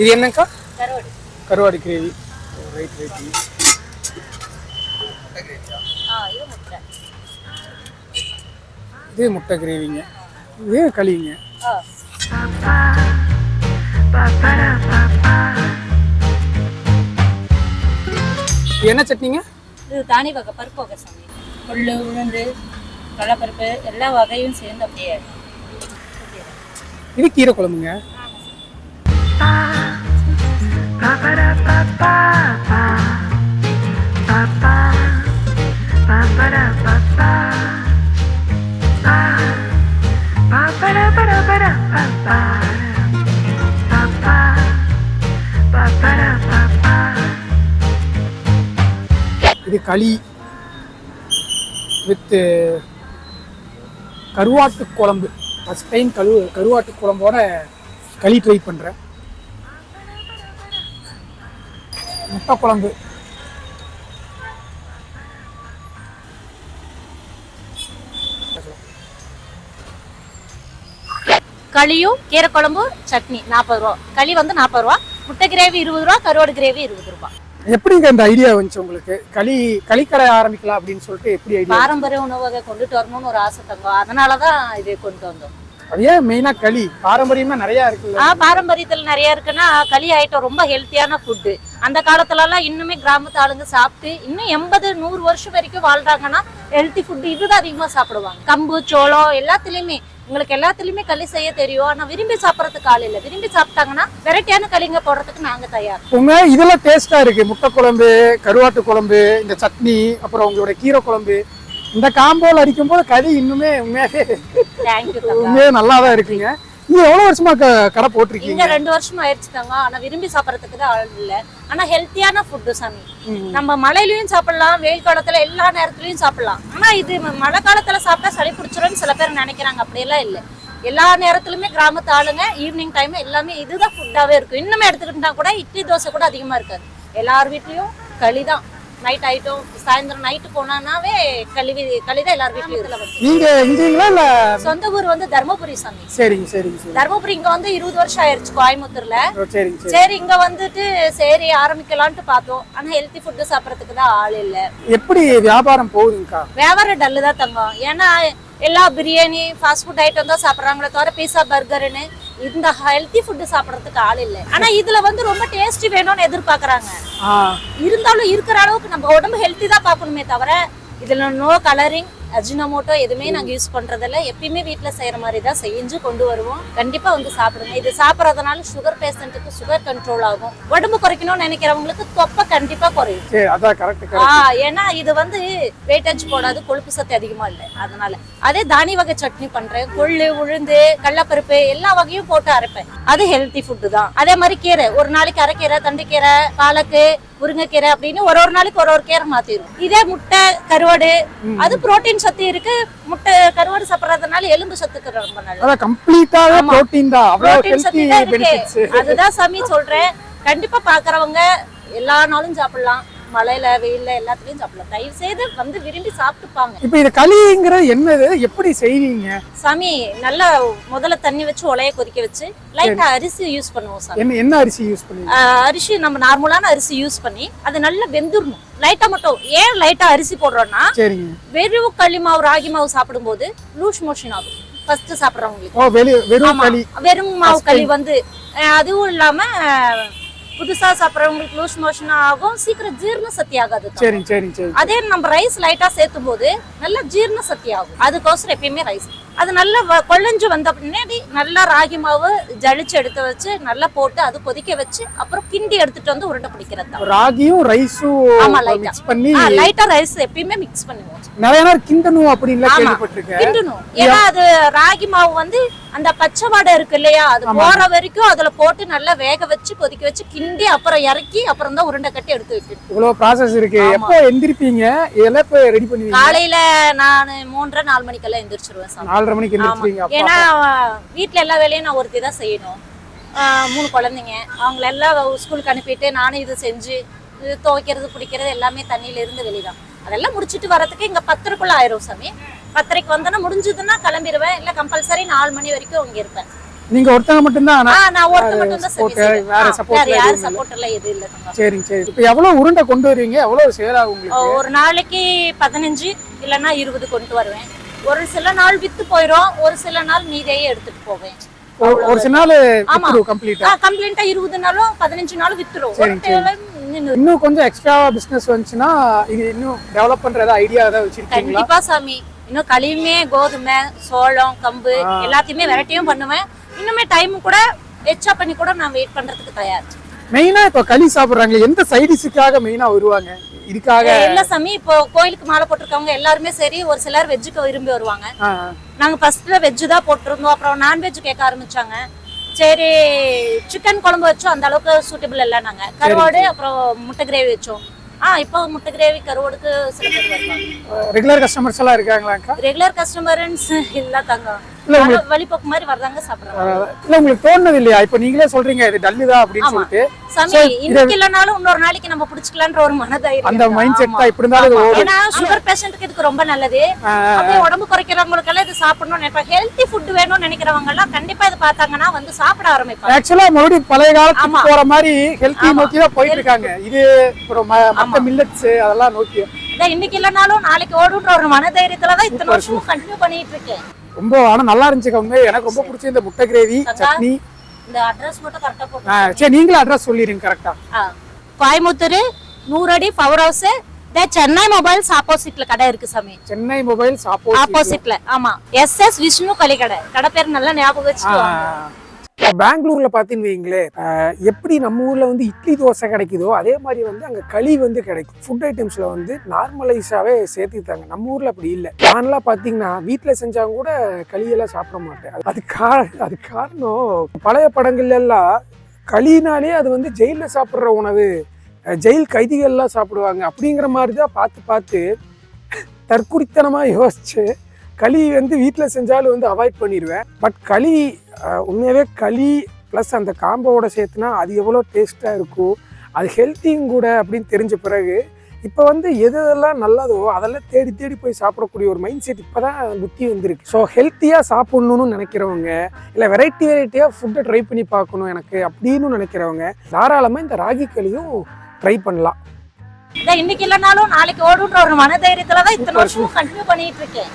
இது என்னக்கா? கருவாடு. கருவாடு கிரேவி. Right right. இது முட்டை. இது முட்டை கிரேவிங்க. இது களிங்க. என்ன சட்னிங்க? இது தானி வகை பருப்பு வகை சாமி. கொள்ளு, உளுந்து, கடலைப்பருப்பு எல்லா வகையும் சேர்ந்து அப்படியே. இது கீரை குழம்புங்க. இது களி வித் கருவாட்டு குழம்பு. ஃபர்ஸ்ட் டைம் கருவாட்டு குழம்போட களி ட்ரை பண்ணுறேன். முட்டை குழம்பு. களியும் கீரை குழம்பு சட்னி 40 ரூபா. களி வந்து 40 ரூபா. முட்டை கிரேவி 20 ரூபா. கருவாடு கிரேவி 20 ரூபா. எப்படிங்க அந்த ஐடியா வந்துச்சு உங்களுக்கு? களிக்கடை ஆரம்பிக்கலாம் அப்படின்னு சொல்லிட்டு எப்படி ஐடியா? பாரம்பரிய உணவகை கொண்டுட்டு வரணும்னு ஒரு ஆசை தங்கம். அதனாலதான் இதை கொண்டு வந்தோம். அது ஏன் மெயினா களி? பாரம்பரியமா நிறைய இருக்குல்ல. பாரம்பரியத்துல நிறைய இருக்குன்னா களி ஐட்டம் ரொம்ப ஹெல்த்தியான ஃபுட்டு. அந்த காலத்துல எல்லாம் இன்னுமே கிராமத்து ஆளுங்க சாப்பிட்டு இன்னும் 80-100 வருஷம் வரைக்கும் வாழ்றாங்கன்னா ஹெல்த்தி ஃபுட் இதுதான் அதிகமா சாப்பிடுவாங்க. கம்பு, சோளம் எல்லாத்துலயுமே உங்களுக்கு எல்லாத்துலயுமே களி செய்ய தெரியும். ஆனா விரும்பி சாப்பிடறதுக்கு ஆள் இல்லை. விரும்பி சாப்பிட்டாங்கன்னா வெரைட்டியான களிங்க போடுறதுக்கு நாங்க தயார். உங்க இதெல்லாம் டேஸ்டா இருக்கு. முட்டை குழம்பு, கருவாட்டு குழம்பு, இந்த சட்னி, அப்புறம் உங்களோட கீரை குழம்பு, இந்த காம்போல அடிக்கும் போது களி இன்னுமே உண்மையே நல்லாதான் இருக்குங்க. நீங்க எவ்வளவு வருஷமா கடை போட்டிருக்கீங்க? இங்க 2 வருஷமா ஆயிடுச்சு தாங்க. ஆனா விரும்பி சாப்பிடறதுக்கு தான் ஆள் இல்ல. ஆனா ஹெல்த்தியான ஃபுட்டு சாமி. நம்ம மழையிலயும் சாப்பிடலாம், வெயில் காலத்துல எல்லா நேரத்துலயும் சாப்பிடலாம். ஆனா இது மழை காலத்துல சாப்பிட்டா சளி பிடிச்சிரும்னு சில பேர் நினைக்கிறாங்க. அப்படியெல்லாம் இல்ல. எல்லா நேரத்துலயுமே கிராமத்து ஆளுங்க ஈவினிங் டைம் எல்லாமே இதுதான் ஃபுட்டாவே இருக்கும். இன்னுமே எடுத்துக்கிட்டா கூட இட்லி தோசை கூட அதிகமா இருக்காது. எல்லார் வீட்லயும் களி தான். நைட் ஆயிட்டும், சாயந்தரம் நைட்டு போனாவே களிதான் எல்லார் வீட்லயும். நீங்க இங்கீங்களா இல்ல? சொந்த ஊர் வந்து தர்மபுரி சாமி. சரிங்க சரிங்க. தர்மபுரி இங்க வந்து 20 வருஷம் ஆயிருச்சு கோயம்புத்தூர்ல. சரி இங்க வந்துட்டு சரி ஆரம்பிக்கலான்ட்டு பார்த்தோம். ஆனா ஹெல்த்தி ஃபுட் சாப்பிடறதுக்கு தான் ஆள் இல்ல. எப்படி வியாபாரம் போகுதுங்கக்கா? வியாபாரம் டல்லு தான் தங்கம். ஏன்னா எல்லா பிரியாணி ஃபாஸ்ட் ஃபுட் ஐட்டம் தான் சாப்பிடுறாங்களே தவிர பீஸா பர்கர்னு இந்த ஹெல்த்தி ஃபுட் சாப்பிடறதுக்கு ஆள் இல்ல. ஆனா இதுல வந்து ரொம்ப டேஸ்டி வேணும்னு எதிர்பார்க்கறாங்க. இருந்தாலும் இருக்கிற அளவுக்கு நம்ம உடம்பு ஹெல்த்தி தான் பார்க்கணுமே தவிர இதுல நோ கலரிங், அஜினோமோட்டோ எதுவுமே நாங்க யூஸ் பண்றதில்ல. எப்பயுமே வீட்டுல செய்யற மாதிரி தான் செஞ்சு கொண்டு வருவோம். கண்டிப்பா வந்து சாப்பிடுங்க. இது சாப்பிடறதுனால சுகர் பேஷண்ட்டுக்கு சுகர் கண்ட்ரோல் ஆகும். உடம்பு குறைக்கணும்னு நினைக்கிறவங்களுக்கு தொப்பை கண்டிப்பா குறையும். ஏன்னா இது வந்து வெயிட்டேஜ் போடாது, கொழுப்பு சத்து அதிகமா இல்லை. அதனால அதே தானி வகை சட்னி பண்றேன். கொள்ளு, உளுந்து, கடலைப்பருப்பு எல்லா வகையும் போட்டு அரைப்பேன். அது ஹெல்த்தி ஃபுட்டு தான். அதே மாதிரி கீரை ஒரு நாளைக்கு அரைக்கீரை, தண்டுக்கீரை, பாலக்கு, முருங்கைக்கீரை அப்படின்னு ஒரு நாளைக்கு ஒரு கீரை மாத்திரும். இதே முட்டை, கருவாடு அது புரோட்டீன் சத்து இருக்கு. முட்டை கருவாடு சாப்பிடறதுனால எலும்பு சத்துக்கு ரொம்ப நல்லது. கம்ப்ளீட்டாவே புரோட்டீன் தான். புரோட்டீன் சத்து தான் இருக்கு. அதுதான் சாமி சொல்றேன். கண்டிப்பா பாக்குறவங்க எல்லா நாளும் சாப்பிடலாம். மழையில வெயில்ல எல்லாத்துலயும் சாப்பிடலாம். தயவு செய்து வந்து விரும்பி சாப்பிட்டுப்பாங்க. இப்ப இது களிங்கிறது என்னது? எப்படி செய்வீங்க சாமி? நல்லா முதல்ல தண்ணி வச்சு உலைய கொதிக்க வச்சு லைட்டா அரிசி யூஸ் பண்ணுவோம் சாமி. என்ன அரிசி யூஸ் பண்ணுவீங்க? அரிசி நம்ம நார்மலான அரிசி யூஸ் பண்ணி அது நல்லா வெந்துடணும். லைட்டா மட்டும். ஏன் லைட்டா அரிசி போடுறோம்னா வெறும் களி மாவு, ராகி மாவு சாப்பிடும் போது லூஸ் மோஷன் ஆகும். ஃபர்ஸ்ட் சாப்பிடுறவங்களுக்கு வெறும் மாவு களி வந்து அதுவும் இல்லாம புதுசா சாப்பிடுறவங்களுக்கு லூஸ் மோஷன் ஆகும். சீக்கிரம் ஜீரண சக்தி ஆகாது. அதே நம்ம ரைஸ் லைட்டா சேர்த்தும் போது நல்லா ஜீரண சக்தி ஆகும். அதுக்கோசரம் எப்பயுமே ரைஸ் அது நல்லா கொள்ளஞ்சு வந்த பின்னாடி நல்லா ராகி மாவு ஜலிச்சு எடுத்து வச்சு நல்லா போட்டு அது கொதிக்க வச்சு அப்புறம் கிண்டி எடுத்துட்டு வந்து உருண்டை பிடிக்கிறது. ராகியும் ரைஸும் மிக்ஸ் பண்ணி லைட்டா ரைஸ் எப்பயுமே மிக்ஸ் பண்ணுவோம். நிறைய நேரம் கிண்டணும் அப்படின்னு கேள்விப்பட்டிருக்கேன். கிண்டணும். ஏன்னா அது ராகி மாவு வந்து அந்த பச்சை வாடை இருக்கு இல்லையா, அது போற வரைக்கும் அதுல போட்டு நல்லா வேக வச்சு கொதிக்க வச்சு கிண்டி அப்புறம் இறக்கி அப்புறம் தான் உருண்டை கட்டி எடுத்து வைக்கணும். இவ்வளவு ப்ராசஸ் இருக்கு. எப்போ எந்திரிப்பீங்க? இதெல்லாம் எப்போ ரெடி பண்ணுவீங்க? காலையில நான் 3:30-4 மணிக்கெல்லாம் எந்திரிச்சிருவேன். 4:30 மணிக்கு எந்திரிப்பீங்க? ஏன்னா வீட்டுல எல்லா வேலையும் நான் ஒருத்தி தான் செய்யணும். 3 குழந்தைங்க, அவங்கள எல்லாம் ஸ்கூலுக்கு அனுப்பிட்டு நானும் இது செஞ்சு துவைக்கிறது பிடிக்கிறது எல்லாமே தண்ணியில இருந்து வெளிதான். அதெல்லாம் முடிச்சுட்டு வரதுக்கு இங்க 10:30 ஆயிரும் சாமி. 10:30 வந்தோன்னா முடிஞ்சதுன்னா கிளம்பிடுவேன். இல்லை கம்பல்சரி 4 மணி வரைக்கும் இங்க இருப்பேன். நீங்க ஒருத்தங்க மட்டும்தான் நான் ஒருத்த மட்டும் தான் support, சர்வீஸ். வேற வேற support யாரும் சப்போர்ட் எல்லாம் எதுவும் இல்ல தங்கம். சரிங்க சரி. இப்போ எவ்வளவு உருண்டை கொண்டு வருவீங்க, எவ்வளவு சேல் ஆகும் உங்களுக்கு? ஒரு நாளைக்கு 15 இல்லன்னா 20 கொண்டு வருவேன். ஒரு சில நாள் வித்து போயிரும், ஒரு சில நாள் மீதியே எடுத்துட்டு போவேன். ஒரு சில நாள் கம்ப்ளீட்டா கம்ப்ளீட்டா 20 நாளும் 15 நாளும் வித்துரும். ஒரு டைம் இன்னும் கொஞ்சம் எக்ஸ்ட்ரா பிசினஸ் வந்துச்சுன்னா இது இன்னும் டெவலப் பண்ற ஏதாவது ஐடியா ஏதாவது வச்சிருக்கீங்களா? கண்டிப்பா சாமி. இன்னும் களியுமே, கோதுமை, சோளம், கம்பு எல்லாத்தையுமே வெரைட்டியும் பண்ணுவேன். இன்னுமே டைம் கூட எச்சா பண்ணி கூட நான் வெயிட் பண்றதுக்கு தயார். மெயினா இப்ப களி சாப்பிடுறாங்க, எந்த சைடிஷுக்காக மெயினா வருவாங்க? இதுக்காக இல்ல சாமி, இப்போ கோயிலுக்கு மாலை போட்டிருக்கவங்க எல்லாருமே சரி, ஒரு சிலர் வெஜ்ஜுக்கு விரும்பி வருவாங்க. நாங்க ஃபர்ஸ்ட்ல வெஜ் தான் போட்டிருந்தோம், அப்புறம் நான்வெஜ் கேட்க ஆரம்பிச்சாங்க. சரி, சிக்கன் குழம்பு வச்சோம், அந்த அளவுக்கு சூட்டபிள் இல்லை. நாங்க கருவாடு அப்புறம் முட்டை கிரேவி வச்சோம். இப்போ முட்டை கிரேவி கருவாடுக்கு சில பேர் வருவாங்க. ரெகுலர் கஸ்டமர்ஸ் எல்லாம் இருக்காங்களாக்கா? ரெகுலர் கஸ்டமர்ஸ் இல்ல தங்கம், வழிபோக்கு மாதிரி வரதாங்க சாப்பிடுறாங்க. இல்ல உங்களுக்கு தோணுது இல்லையா, இப்ப நீங்களே சொல்றீங்க இது டல்லுதான் அப்படின்னு சொல்லிட்டு? சாமி, இன்னைக்கு இல்லனாலும் இன்னொரு நாளைக்கு நம்ம புடிச்சுக்கலாம்ன்ற ஒரு மனதைரியம், அந்த மைண்ட் செட் தான் இப்படி இருந்தாலும். ஏன்னா சுகர் பேஷண்ட்க்கு இதுக்கு ரொம்ப நல்லது. அப்படியே உடம்பு குறைக்கிறவங்களுக்கு எல்லாம் இது சாப்பிடணும்னு நினைப்பாங்க. ஹெல்த்தி ஃபுட் வேணும்னு நினைக்கிறவங்க எல்லாம் கண்டிப்பா இது பார்த்தாங்கன்னா வந்து சாப்பிட ஆரம்பிப்பாங்க. ஆக்சுவலா மறுபடியும் பழைய காலத்துக்கு போற மாதிரி ஹெல்த்தி நோக்கி தான் போயிட்டு இருக்காங்க. இது மத்த மில்லட்ஸ் அதெல்லாம் நோக்கி இன்னைக்கு இல்லனாலும் நாளைக்கு ஓடுன்ற ஒரு மனதைரியத்துல தான் இத்தனை வருஷமும் கண்டினியூ பண்ணிட்டு இருக்கேன். ரொம்ப ஆனா நல்லா இருந்துச்சுக்கோங்க. எனக்கு ரொம்ப பிடிச்ச இந்த முட்டை கிரேவி சட்னி. இந்த அட்ரஸ் மட்டும் கரெக்டா போடுங்க. சரி, நீங்களே அட்ரஸ் சொல்லிருங்க கரெக்டா. கோயம்புத்தூர் 100 அடி பவர் ஹவுஸ், சென்னை மொபைல்ஸ் ஆப்போசிட்ல கடை இருக்கு சாமி. சென்னை மொபைல்ஸ் ஆப்போசிட்ல. ஆமா, எஸ்எஸ் விஷ்ணு களி கடை. கடை பேர் நல்லா ஞாபகம் வச்சுக்கோங்க. பெங்களூர்ல பாத்தீங்கன்னு வைங்களேன், எப்படி நம்ம ஊர்ல வந்து இட்லி தோசை கிடைக்குதோ அதே மாதிரி வந்து அங்க களி வந்து கிடைக்கும். ஃபுட் ஐட்டம்ஸ்ல வந்து நார்மலைஸாவே சேர்த்துட்டாங்க. நம்ம ஊர்ல அப்படி இல்லை. நான்லாம் பாத்தீங்கன்னா வீட்டுல செஞ்சாங்க கூட களியெல்லாம் சாப்பிட மாட்டேன். அது காரணம் பழைய படங்கள்ல எல்லாம் களினாலே அது வந்து ஜெயில சாப்பிடுற உணவு, ஜெயில் கைதிகள்லாம் சாப்பிடுவாங்க அப்படிங்கிற மாதிரி தான் பார்த்து தற்குறித்தனமா யோசிச்சு களி வந்து வீட்டில் செஞ்சாலும் வந்து அவாய்ட் பண்ணிடுவேன். பட் களி உண்மையாகவே களி ப்ளஸ் அந்த காம்போவோட சேர்த்துனா அது எவ்வளோ டேஸ்ட்டாக இருக்கும், அது ஹெல்த்தியும் கூட அப்படின்னு தெரிஞ்ச பிறகு இப்போ வந்து எதெல்லாம் நல்லதோ அதெல்லாம் தேடி போய் சாப்பிடக்கூடிய ஒரு மைண்ட் செட் இப்போ தான் புத்தி வந்துருக்கு. ஸோ ஹெல்த்தியாக சாப்பிட்ணுன்னு நினைக்கிறவங்க, இல்லை வெரைட்டியாக ஃபுட்டை ட்ரை பண்ணி பார்க்கணும் எனக்கு அப்படின்னு நினைக்கிறவங்க தாராளமாக இந்த ராகி களியும் ட்ரை பண்ணலாம். இன்னைக்கு இல்லனாலும் நாளைக்கு ஓடுன்ற ஒரு மனதைரியத்துல தான் இத்தனை வருஷமும் கண்டினியூ பண்ணிட்டு இருக்கேன்.